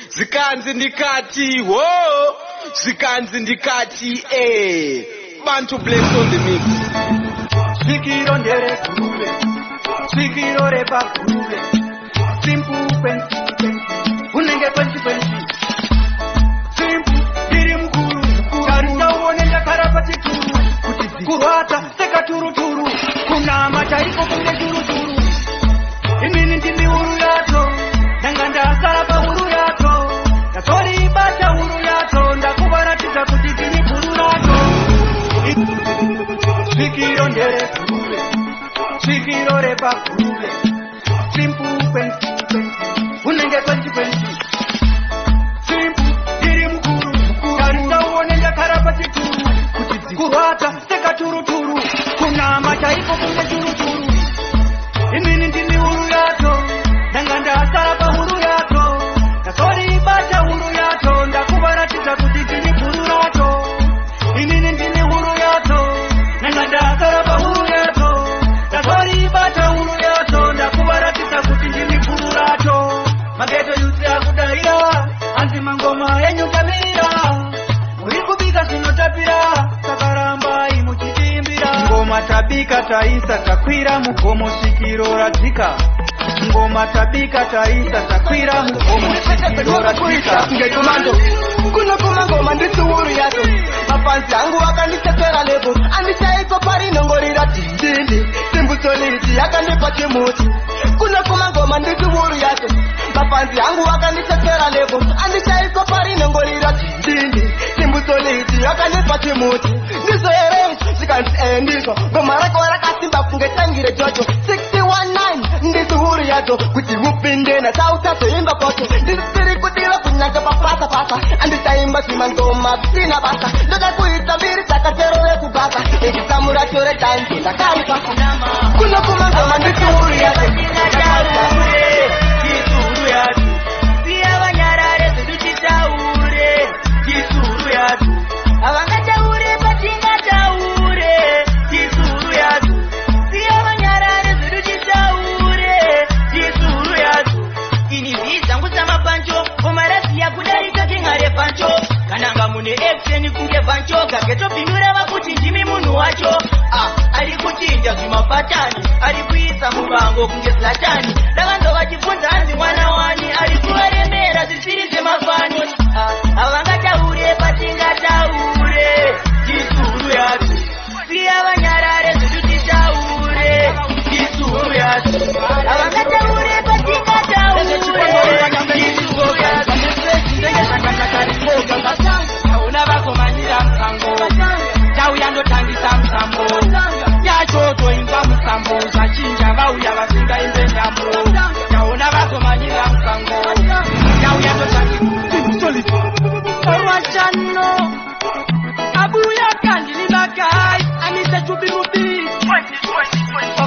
zikanzi ndikati wo zikanzi ndikati bantu bless on the mix Sikiro ndere kurule Sikiro repa kurule Simple pensi unenge pensi Simple diri mkuru Karisa uonenda karapati kuru Kurwata seka turu kuna machaiko kunge turu imini ndimi huru yato Nanganda asarapa huru yato Kasori ibata huru yato Ndakubaratiza kutitini kuru yato Sikiro ndere kurule Sikiro repa kurule Simple pensi unenge pensi Simple diri mkuru Karisa uonenda karapati kuru Kurwata seka turu kuna machaiko kunge turu imini ndimi huru yato Nanganda asarapa huru yato Kasori ibata huru yato Ndakubaratiza kutitini kuru yato imini ndimi huru yato Nanganda asarapa huru yato Kasori ibata huru yato Ndakubaratiza kutitini kuru yato Mageto yusi akudaira Anzima ngoma yenyu kamira Urikubika sinotapira Sakaramba imuchitimbira Ngoma tabika taisa takwira Mugomo sikiro radzika Ngoma tabika taisa takwira Mugomo sikiro radzika Ngekomando kuno ngoma nditsi huru yato mapanzi angu akanditsetera lebo andichaiko pari nongorira dindindi simbutsoliti akandipa chimuti kuno ngoma nditsi huru yato mapanzi angu akanditsetera lebo andichaiko pari nongorira dindindi simbutsoliti akandipa chimuti ndizo ere zikanzi ndizo ngoma rako rakasimba kunge tangire jojo 619 nditsi huru yato kuti upinde na sautazoimba kwacho ndisiri kudira kunyaka papasa andichaimba zvimangoma zvisina basa ndoda kuita mbiri takaterore kubasa ekisamura chore tanzi ndakaripasa kuno ngoma nditsi huru yato Kisuru yato Siya vanyarare zvichitaure Kisuru yato Avangataure patingataure Kisuru yato Siya vanyarare zvichitaure Kisuru yato Ini vizangu samapancho Omarasiya kudarika kingare pancho Kananga mune action kunge pancho Kaketopinura vakuti ndimi munhu wacho Ari kuchinja zvimapatani Ari kuisa muvango kunge zlatani Davanzo vachibvunza hanzi mwana wani Ari kuvaremera zvisiri zvemafani Avangataure patingataure Kisuru yato Siya vanyarare zvichitaure Kisuru yato Avangataure patingataure Kisuru yato Kauna vakomanyira mkango Tauya ndotangisa msambo Yachoto imba msambo Zachinja vauya vasingaimbe nyambo Kauna vakomanyira mkango Tauya ndotangisa Wachano Abuya kandili bakai Anise chubirubi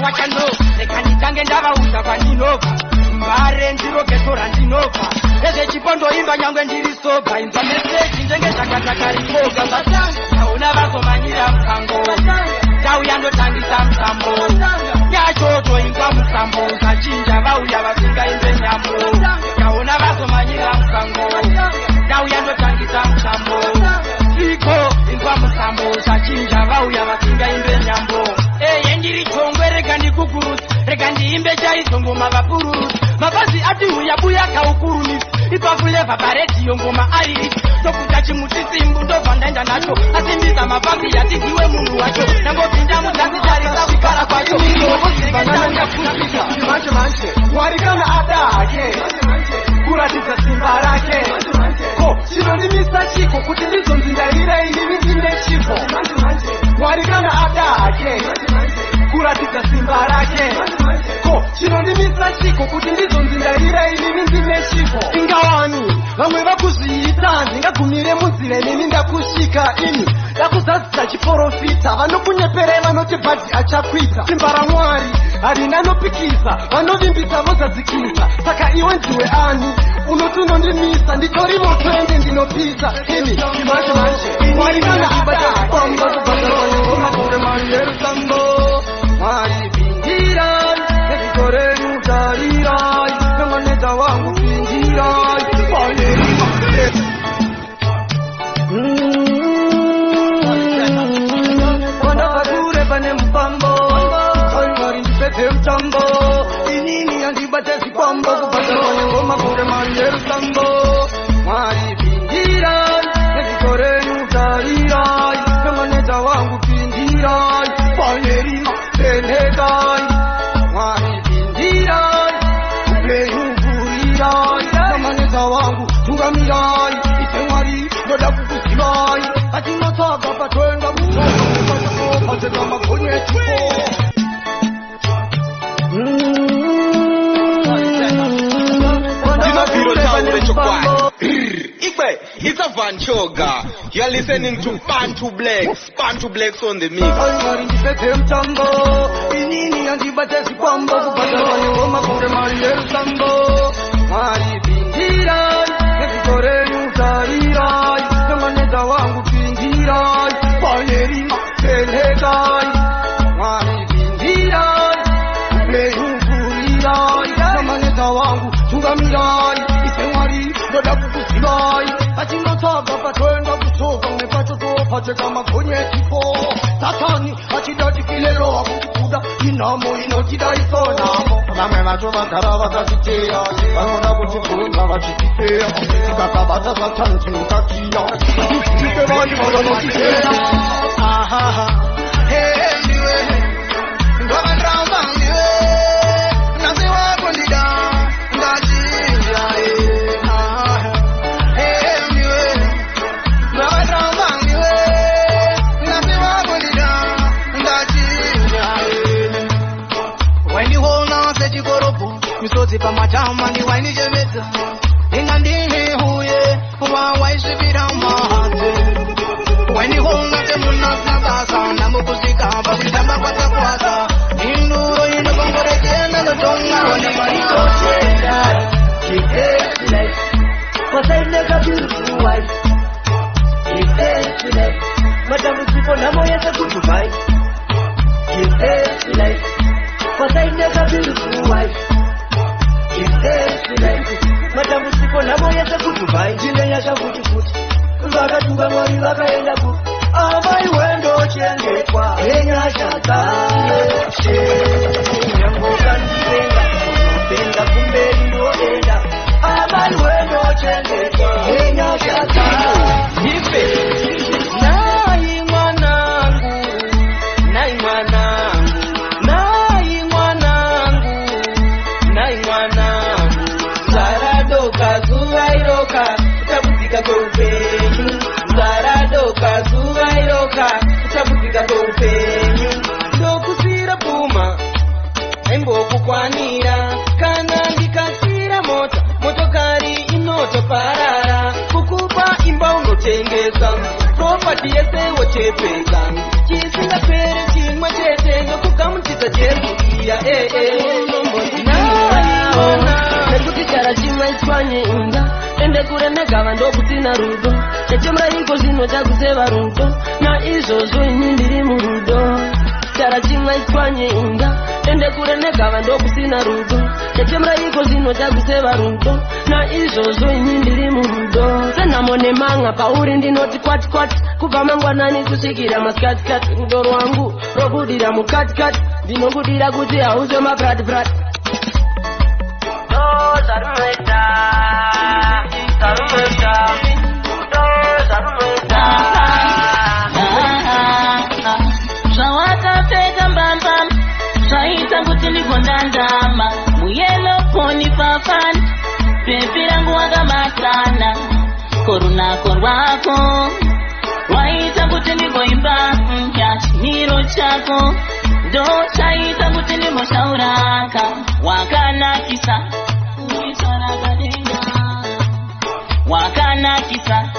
Wachano Nekanitange ndava uza kwa ndinova Mbare ndiro ketora ndinova Eze chipondo imba nyangwe ndiri soga Imba meseji njenge chakataka rikoga Kauna vakomanyira mkango Tauya ndotangisa msambo Yachoto imba msambo Zachinja vauya vasingaimbe nyambo Kauna vakomanyira mkango Tauya ndotangisa msambo Iko imba msambo Zachinja vauya vasingaimbe nyambo Yendiri chongwe rega ndikukurusi Rega ndiimbe chaizo ngoma vapururusi Mabazi ati huyabuya kaukurumisi Ipafuleva bareti ngoma ariri Sokuta chimutisi mbundova ndaenda nacho Asimbiza mabazi yatigiwe munhu wacho Nangopinda muzasi tarisa vikara kwacho Banana kufika Manje Warikana adake Kuratisa simba rake Ko chinondimisa chiko kuti ndizonzindarira inini ndine chifo Warikana adake Kuratisa simba rake Ko chinondimisa chiko kuti ndizonzindarira inini ndine chifo Ingawani vamwe vakuzviita ndingagumire munzira inini ndakushika ini Ndakuzadzisa chiprofita vanokunyeperera vanoti bhadhi achakwita Simba raMwari harina nopikisa vanovimbisa vozadzikisa Saka iwe ndiwe ani unoti unondimisa nditori moto ende ndinopisa ini manje warikana abada Mwari pingira Nekikore nutarira Nemaneta wangu pingira sambo mwari pindirai nezikorenyu tarirai nemaneta wangu pindirai panerima pendekai mwari pindirai upenyu kurirai nemaneta wangu tungamirai ite mwari ndoda kukuzirai atinotsvaga patwenda kutsvaga pateka magonye chipo It's a Vanchoga. You are listening to Bantu Blacks. Bantu Blacks on the mix. Atinotsvaga patwenda kutsvaga nepachotopacheka magonye chipo Satani achidatikilelo akukuda inamo inotida isonamo vamwe vacho vagara vakazviteya vanoda kutibvunza vachititeya tikakabata Satani tinotatiya tite vanhu vanotiteya ndiwe ndakandramba ndiwe nasi wako ndida ndachinja misodzi pamatama ndiwainichemedza ingandini huye wawaisvipira mahanze wainihonga semunasina basa namukusika pakutamba kwatakwata induro inokongorekena notonga wasaineka beautiful wife give thanks to life matambudziko namoyese kudubai give thanks to life wasaineka beautiful wife matambudziko namoyese kudubai ndineyasha futi vakatunga mwari vakaenda ku amai wendochengetwa enyasha dzashe nyangokandivenga unopenga kumberi ndoenda amai wendochengetwa enyasha dzashe nai mwanangu nai mwanangu nai mwanangu nai mwanangu zaradoka zuva iroka kutabudzika kweupenyu zaradoka zuva iroka kutabudzika kweupenyu ndokusira pfuma aimbokukwanira kana ndikasira motokari inotoparara kukupa imba unotengesa propati yese wochepesa chisingapere chimwe chete ngokugamuchidza cheruiya nekuti chara chimwe chipanye inga ende kure negava ndokutina rudo chechemuraiko zvino chakuseva rudo naizvozvo ini ndiri murudo chara chimwe chipanye inga ende kure negava ndokusina rudo chechemuraiko zvino chakuseva rudo naizvozvo ini ndiri murudo senhamo nemanga pauri ndinoti kwati kubva mangwanani kusvikira masikati rudo rwangu rokudira mukati ndinokudira kuti hauze mabrat zvawakapfeka mbambam zvaita kuti ndigondandama muyelo poni pafani pepi rangu wakamatana korunako rwako rwaita kuti ndigoimba chimiro chako ndo chaita kuti ndimoshauraka wakanakisa wakanakisa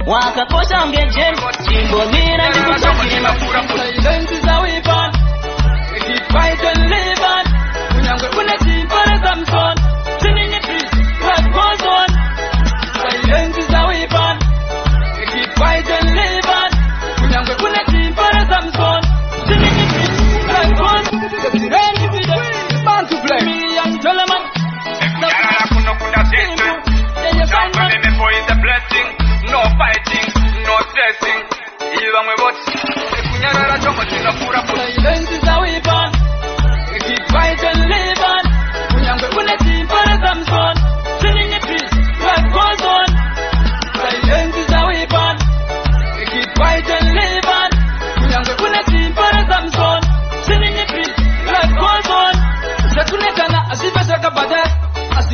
wakakosha unge jembo chimbomira ndikutsvakire mafuramailenzizawipan ikitwaitolivan kunyangwe kune timpore samson sininipis wekozon sailenzizawipan ikitwaitolivan kunyangwe kune timpore samson sininipis wekozon Bantu Black Jolaman Yara kuno kuna date Don't for is a blessing No fighting, no stressing Iwa mwe boti Kunyara chomo tina pura pura Lenzi za wipan Keep fight and live on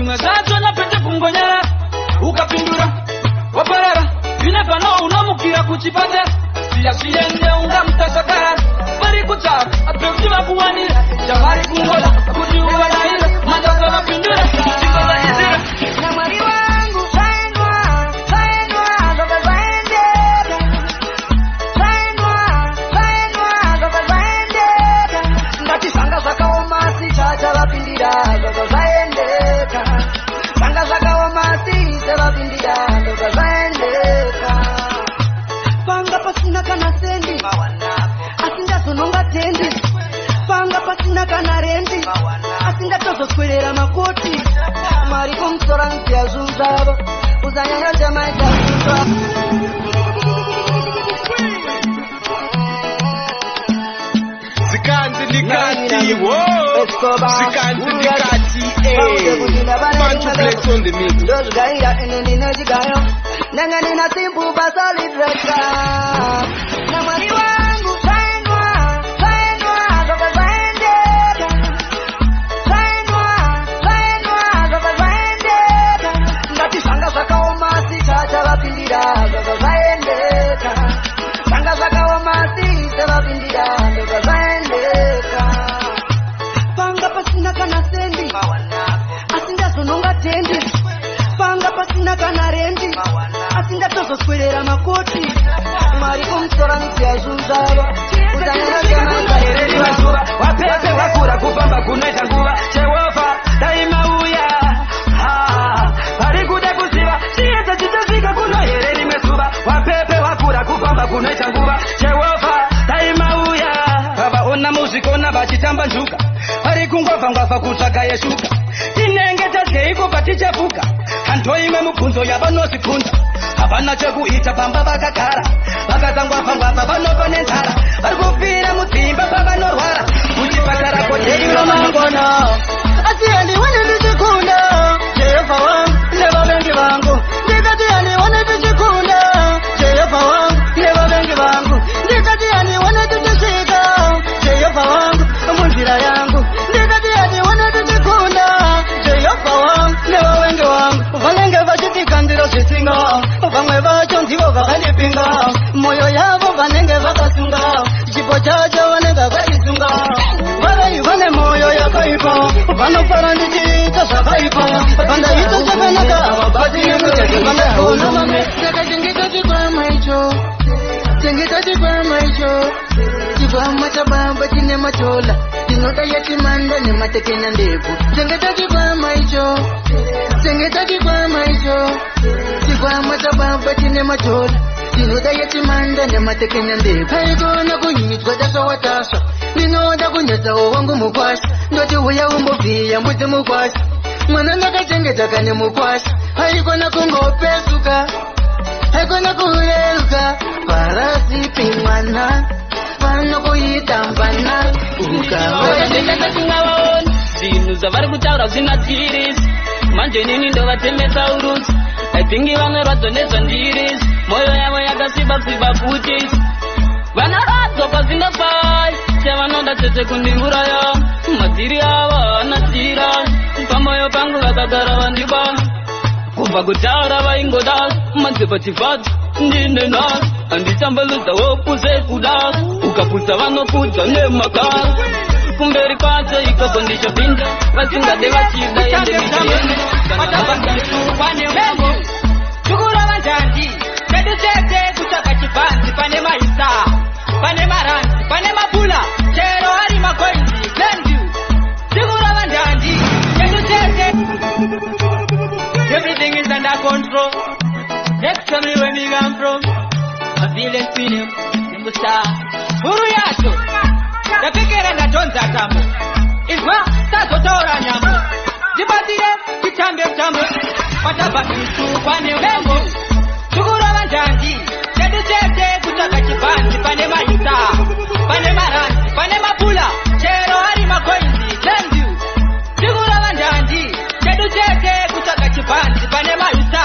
zvimwe zvacho napete kungonyara ukapindura waparara zvinebva nawo unamukira kuchipatara siya zviende ungamutasakara vari kutsvaka apekuti vakuwanira chavari kungoda kuti uvadayira matasa vapindura chikozaizira namwari wangu zvaendwa zvobva zvaendeka zvobva zvaendeka ngati zvanga zvakaoma sichachavapindira zvobva zvaendeka zvanga zvakaoma sichavapindira zvobva zvaendeka panga pasina kana sendi asingazononga tendi panga pasina kana rendi asingatozoswerera makoti mari kumusora nziyazvuzvavo uzanyanya chamaitazvuzva zikanzi ndikati wo zikanzi ndikati Bantu Flex on the mix ndozvigaira ene ndinochigayo nanga ndina simple basalidreka namwari wangu zvaendwa zvobva zvaendeka zvobva zvaendeka ngati zvanga zvakaoma sichavapindira zvobva zvaendeka zvanga zvakaoma sichavapindira zvobva zvaendeka panga pasina kana sendi asingazononga tendi panga pasina kana rendi asingatozoswerera makoti mari kumusora nziyazvuzvava uzanyanaamazuva wapepe wakura kupamba kunoita nguva Jehova daimauya vari kuda kuziva chiedza chichasvika kuno here rimwe zuva wapepe wakura kupamba kunoita nguva Jehova daimauya vavaona muzvikona vachitamba njuka vari kungwavhangwavha kutsvaga yeshuka tinenge tadyeiko patichafuka hanto imwe mubvunzo yavanozibvunza havana chekuita pamba vakagara vakatangwavhangwavha vanopa nenzara vari kupfira mudzimba pavanorwara kuchipatara koteiromangona asi handiwani ndichikunda Jehova wangu nevavengi vangu ndikati handiwani ndichikunda Jehova wangu nevavengi vangu ndikati handiwani ndichisvika Jehova wangu munzira yangu ndikati handiwani ndichikunda Jehova wangu nevavengi vangu vanenge vachitikandira zvisinga vamwe vacho ndivo vakandipinga moyo yavo vanenge vakasunga chipo chacho vanenge vaisunga vane moyo yakaipa vanofara ndichiita zvakaipa vandaita zvakanaka havabati nemutekevandaonamame takachengeta chikwama icho chengeta chikwama icho chikwama chababa chine matola tinoda yatimanda nematekenya ndefu chengeta chikwama icho chengeta chikwama icho chikwama chababa chine matola tinoda yatimanda nematekenya ndefu haigona kunyitwa tashawatasha ndinoda kunyatsawo wangu mukwasha ndoti uya umbobviya mbudzi mukwasha mwana ndakachengeta kane mukwasha haigona kungopesuka haigona kureruka parasipi mwana pano kuitambana ukavatingawaoni zvinhu zvavari kutaura zvina tirisi manje nini ndovatemesa urusi aipingi vamwe rwadzonezva ndirisi moyo yavo yakasiba futisi vanoradzwa kwazinofai sevanoda chete kundiuraya madziri avo vanatira pamoyo pangu vakagara vandiba kubva kutaura vaingoda madzipa chivadzi ndine nhasi handichambaludzawo kuzekuda ukaputsa vanopudza nemakara kumberi kwacho ikoko ndichopinda vasingade vachida tukurava njandi chedu chete kutsvaga chibhanzi pane maisa pane maranzi pane mapula chero ari makoinzi lendu tukurava njandi chedu chete everything is under control next time where we come from a village film nimbusa huru yacho ndapekera ndatonza tambo izwa tazotaura nyambo ndibatire chitambe tambo patabatisu pane vengo tukurava njandi chedu chete kutsvaga chibhanzi pane maisa pane maranzi pane mapula chero ari makoinzi lendu tukurava njandi chedu chete kutsvaga chibhanzi pane maisa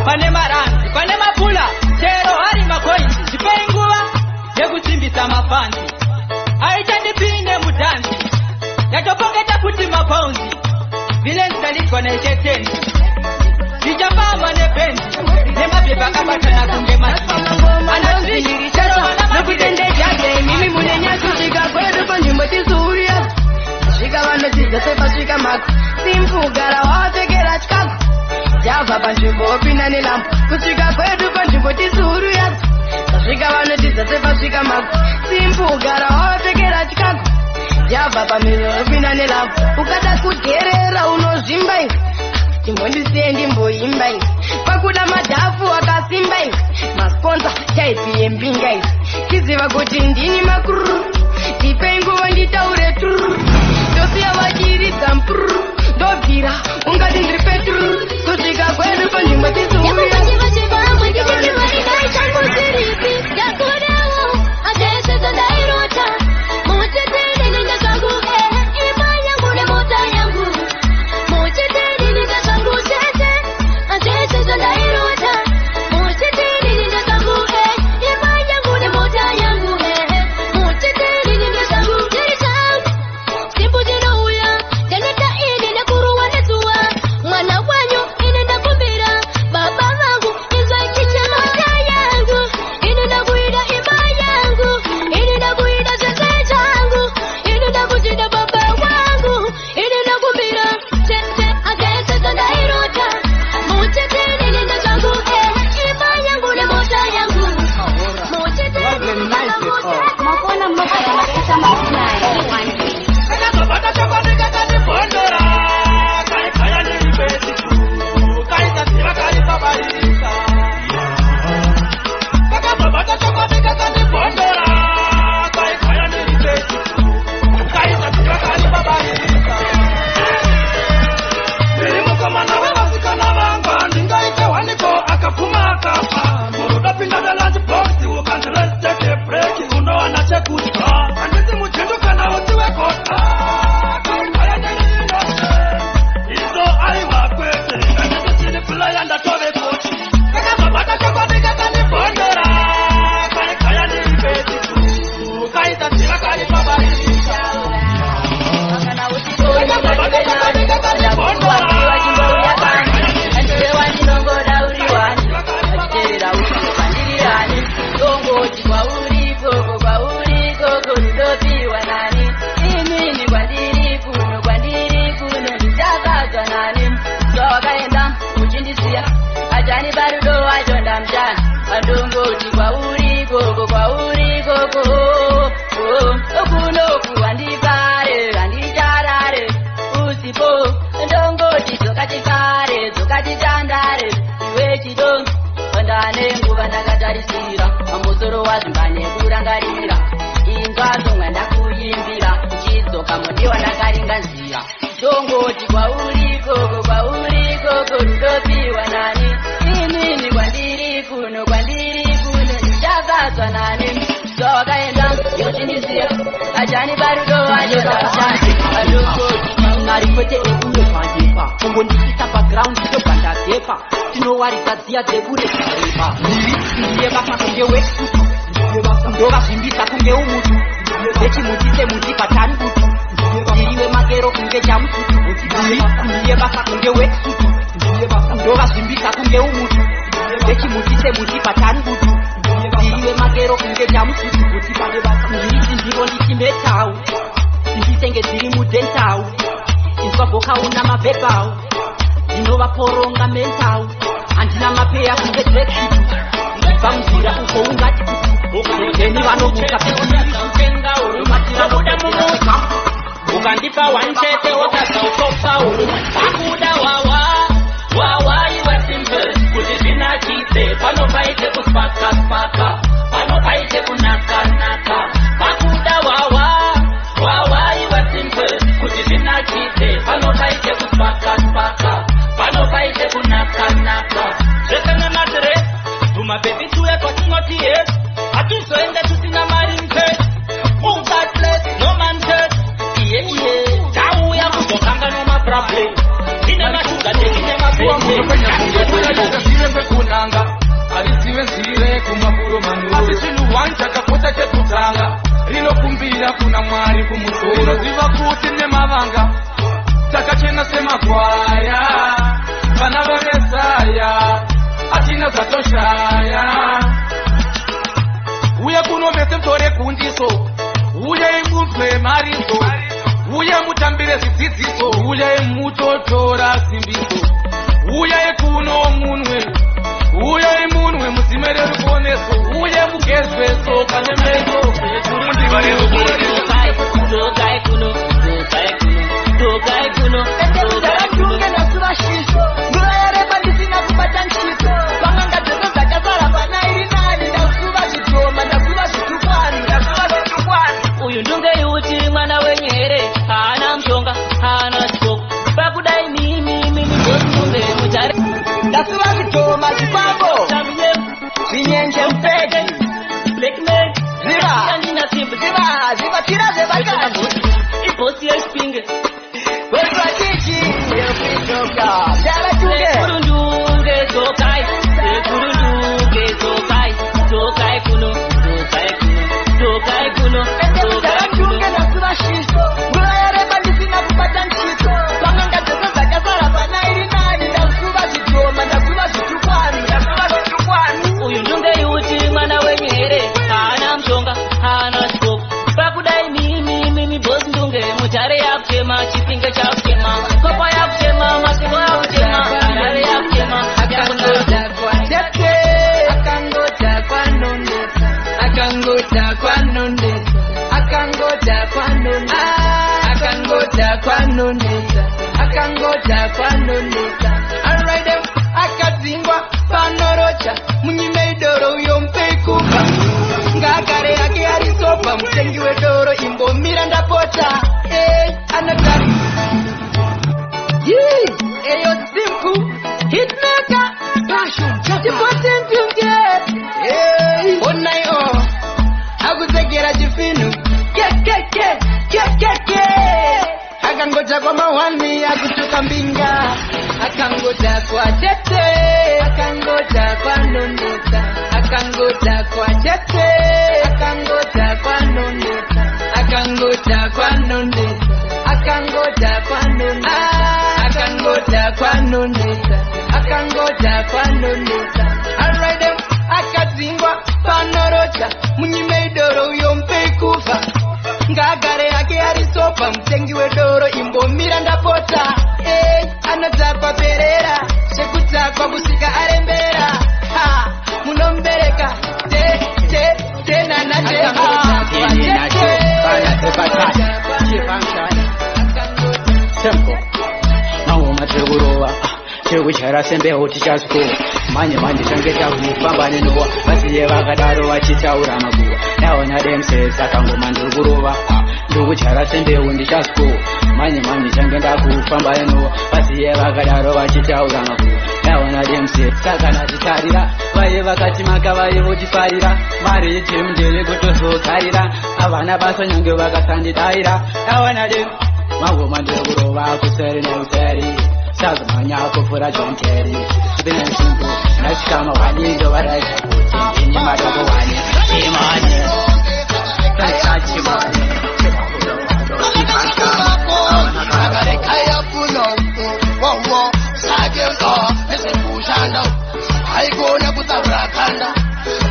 pane maranzi pane mapula chero ari makoinzi zvipei nguva yekusimbisa mafanzi aichandipinde mudhanzi yatopongeta kuti mapaunzi Villains connected. Sijapamba nependi. Nema beba kabatana kungemati. Anasiri charo na kutende jage. Mimi munenya kushika kwetu kwa nyumba tisuria. Shika wanda chiza sepa shika maku. Simpu gara watekera chikaku. Java panjimbo pina nilampu. Kushika kwetu kwa nyumba tisuria. Shika wanda chiza sepa shika maku. Simpu gara watekera chikaku. Java pamiro pina nilampu. Ukata kuterera unozimba hivi. Timondisiendi mboimba hivi. Pakuda madafu wakasimba hivi. Masponsa chaipi mbinga hivi. Kiziva kuti ndini makuru. Tipengu wanditaure turu. Dosia wajiri zampuru. Dobira ungati ndripeturu. Kushika kwenu panjimba tisuria. Rinokumbira kuna mwari kumusoro ziva kuti nemavanga takachena semakwaya vana vamesaya atina zvatoshaya uye kuno mese mutore kundiso uye imunzwe mariso uye mutambire zvidzidziso uye mutotora simbiso uye kuno munwe uye munwe muzimere ruponeso uye mugezweso kane meso Dokai kuno Tunge na subashiso Mula ya reba nisina kupata nchito Wanganga jozo zacha sara bana irinani Na subashitoma na subashitukwani Uyu ndunge yuti mwana wenyere Hana mshonga, hana chipoko Bakudai mimi Ndunge mutare Na subashitoma chipambo Vinyenje mpegi Black man Ziva Ziva tira zeba kaji Iposi ya spinge Wetwa chichi Yoka Jala tunge Kurundunge zokai Zokai kuno Jala tunge na subashiso Mula ya reba nisina kupata nchito Wanganga jozo zacha sara bana irinani Na subashitoma na subashitukwani Uyu ndunge yuti mwana wenyere Hana mshonga, hana chipoko Bakudai mimi boss ndunge Mutare ya kuchema, chipinge cha kuchema Kopa ya kuchema, masingo ya kuchema Harare ya kuchema, Akangoja kwa tete Akangoja kwa nondesa Akangoja kwa nondesa Akangoja kwa nondesa Akangoja kwa nondesa Akangoja kwa nondesa Alright them akazingwa panorocha Munyime idoro uyompekuka Ngakare yake arisopa Mtengi wedoro imbo miranda pota Anatari Eyo simku Hitmaker Passion Chipote mtunge Onayo Aguzegera jifinu Ke Akangoja kwa mawani Agutuka mbinga Akangoja kwa tete Akangoja kwa nondeta Akangoja kwa tete Akangoja kwa nondeta Akangoja kwa nondeta Akangoja kwa nondeta Akangoja kwa nondeta Akangoja kwa nondeta Alright them akazingwa panorocha Munyime idoro uyompe kufa Ngagare yake arisopa Mtengi wedoro imbo miranda pota Anazapa perera Shekutakwa kusika arembera Ha munombereka Tena na Simple. Mango mategurova chekuchara sembe hoti chasiko manje changeta kufambane nowa vasiye vakadaro vachitaura maguva naona demsesa akangoma ndirkurova ndikuchara sembe ndichasiko manje changeta kufambane nowa vasiye vakadaro vachitaura maguva naona demsesa saka nachitarira vaye vakati maka vaye votifarira mari yetimu ndere kutozokarira avana basa nyange vakasandidaira naona dem Mangoma ndirkurova kuseri neuseri Sazamanya kufura John Kerry Bine simple Nashikama wani ndo waraisa kuti Inyi madogo wani Chimani Kasa chimani Agareka puno Wawo Sageo Nese kushanda Haigona kutabura kanda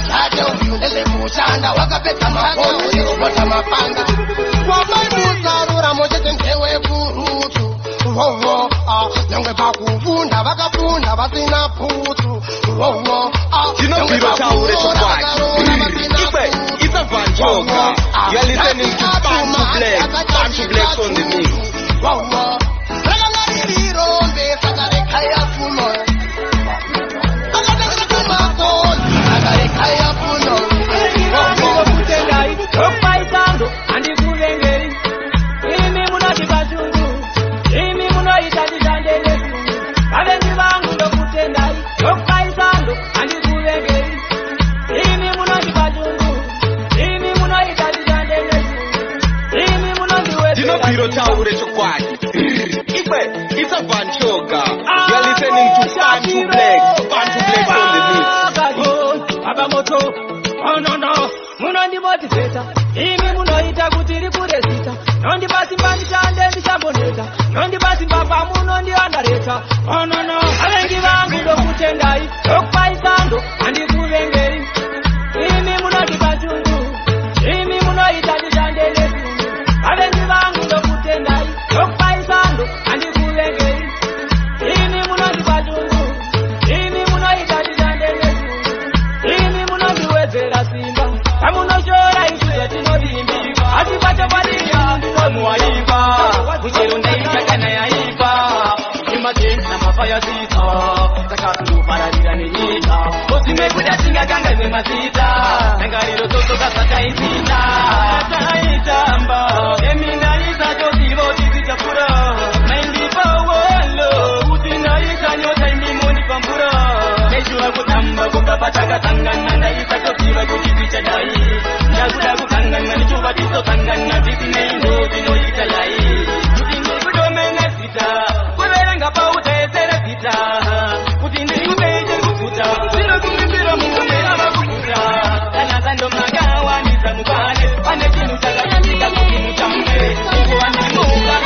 Sageo Nese kushanda Wakapeta makono Yurubota mapanga Wamaimuza Mochete mtewe kurutu Wowo Nyangwe pakufunda Vakafunda vasina putu Wowo Tinobiro taure chokwaji It's a Vanjoka You are listening to Bantu Black on the mix Wowo Ragangaririro Sagareka ya puno Agareka makoni Agareka ya puno Wowo Kutendai Topaisando Andi kuvengeri Imi munati bachungu Imi munoita tishandele Kavengi vangu ndo kutendai Topaisando Andi kuvengeri Imi munati bachungu Imi munoita tishandele Imi munoti wezi Tinobiro taure chokwaji It's a Vanjoka You are listening to Bantu Black on the mix Baba moto Oh no Munondimotiveta Imi munoita kuti rikure sita Nondi basi mbani chande ndishaboneta. Nondi basi mbapa muno ndi andareta. Oh no no. Alengi vangu ndo kutendai. Okupaisando andi kuvengeri. Imi muno ndibachungu. Imi muno itati chande lesu. Alengi vangu ndo kutendai. Okupaisando andi kuvengeri. Imi muno ndibachungu. Imi muno itati chande lesu. Imi muno ndiwezera simba. Amuno shora ikuya tinodimbi. Atipata palia ndinomuwaiba. Kuchirunda ichakana yaiba. Imagine mafaya sita. Takatu paralila ninyita. Osime kuja singa ganga zemazita. Nangariro toto kasata isita. Taitamba. Emina isa josivo tizitapura. Naindipa walo. Utina isa nyota imimoni pampura. Neshua kutamba kukapataka tangana. Na isa josiva kujizicha dai. Yakuda kutangana nichuba tiso tangana. Titi neindo tino italai. Kutindi kudomene sita. Kuberenga pa utesere sita. Kutindi kubeje kukuta. Zino kumbira mungumera makukuta. Tana zando magawa niza mubane. Ane kinu chagaya tika kutinu chambe. Iku ane munga.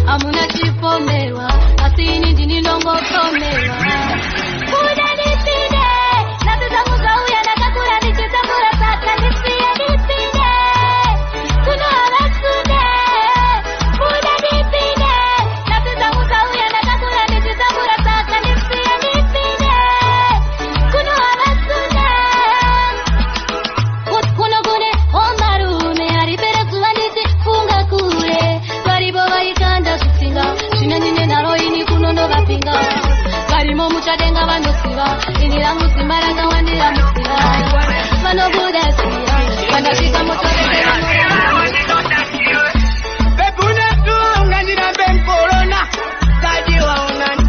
Amuna chipomerwa, asini dini longo komerwa. Kuda nipide, nabiza muzauya nakakura nichitambura saka nipide nipide. Kuno abasude, kuda nipide, nabiza muzauya nakakura nichitambura saka nipide nipide. Kuno abasude. Kuno gune omarume, aripere kuwaniti funga kure. Baribo vaikanda sutinga, shinanine naroini kunono vapinga. Karimo muchadenga vanosiva, inirangu simbaranga wandira musiva. Vanobuda siya, vanashika motorete Bebune tu ngandira ben corona. Kadi waonani.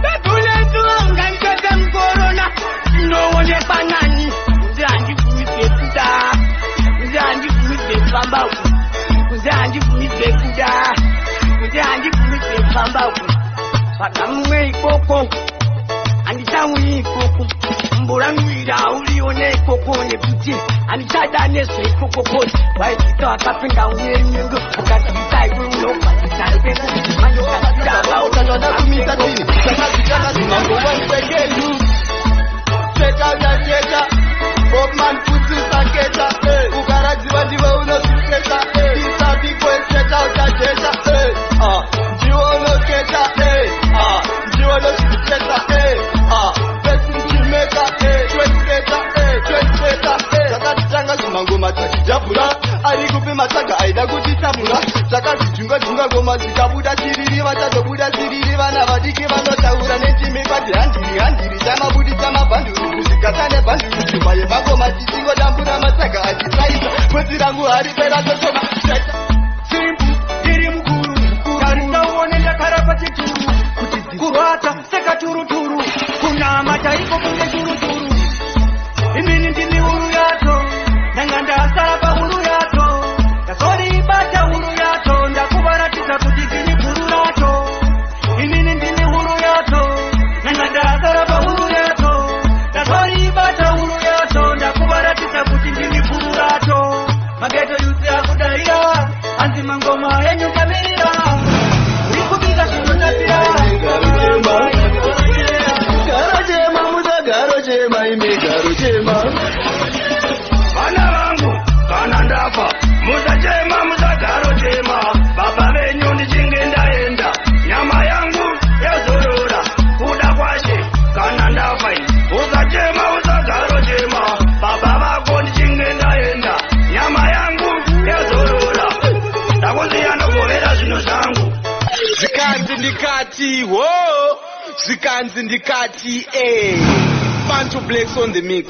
Bebune tu ngandira ben corona. No one banani. Uzanji kuipe kuda. Uzanji kuipe pambau. Uzanji kuipe kuda. Uzanji kuipe pambau. Pakamwe ikoko. Andisawi ikoko. Mburanwira ulione ikoko nebuti. Andichada neso ikoko kodi. Waikita akapinga unyenyengo. Ukatibita iwe patita. Manyo katida. Ukanona kumita dini. Sakazikana zinango wansegedu. Cheka ya cheka. Bobman putu saketa. Ukaraji wandiwe unosiketa. Isa bigwe cheka utacheta. Jiwa unoketa. Jiwa unosiketa. Besi mchimeka. Chweketa. Sakazitanga zinango matachijabura. Arikupe mataka aida kutitabura. Sakazijunga goma zikabuda chiriri. Vachatobuda chiriri. Vana vadiki vanotaura nechimipati. Handiri chama budi chama banduru. Kusikatane banduru. Chuma yemagoma chichingo dambura mataka achisaisa. Kwezi rangu haripera tochoma. Simpu, diri mukuru. Karita uonenda karapa chituru. Kurata, seka turuturu. Kuna mataiko kunge turuturu. Imini ndini huru yato. Nanganda asarapa huru yato. Kasori ibata huru yato. Ndakubaratisa kutikini huru yato. Imini ndini huru yato. Nanganda asarapa huru yato. Kasori ibata huru yato. Ndakubaratisa kutikini huru yato. Mageto yusi akudaira. Anzima ngoma yenyu kamirira. Ikubiza shunotapira. Garojema muda garojema ime garojema. Bana wangu, bana ndafa. Muza garojema. Baba venyu nichinge ndaenda. Nyama yangu yazorora. Kuda kwashe, kana ndafa. Uza garojema. Baba wako nichinge ndaenda. Nyama yangu yazorora. Takuziya nokovera zvino zvangu. Zikanzi ndikati, wo. Zikanzi ndikati, Bantu Blacks on the mix.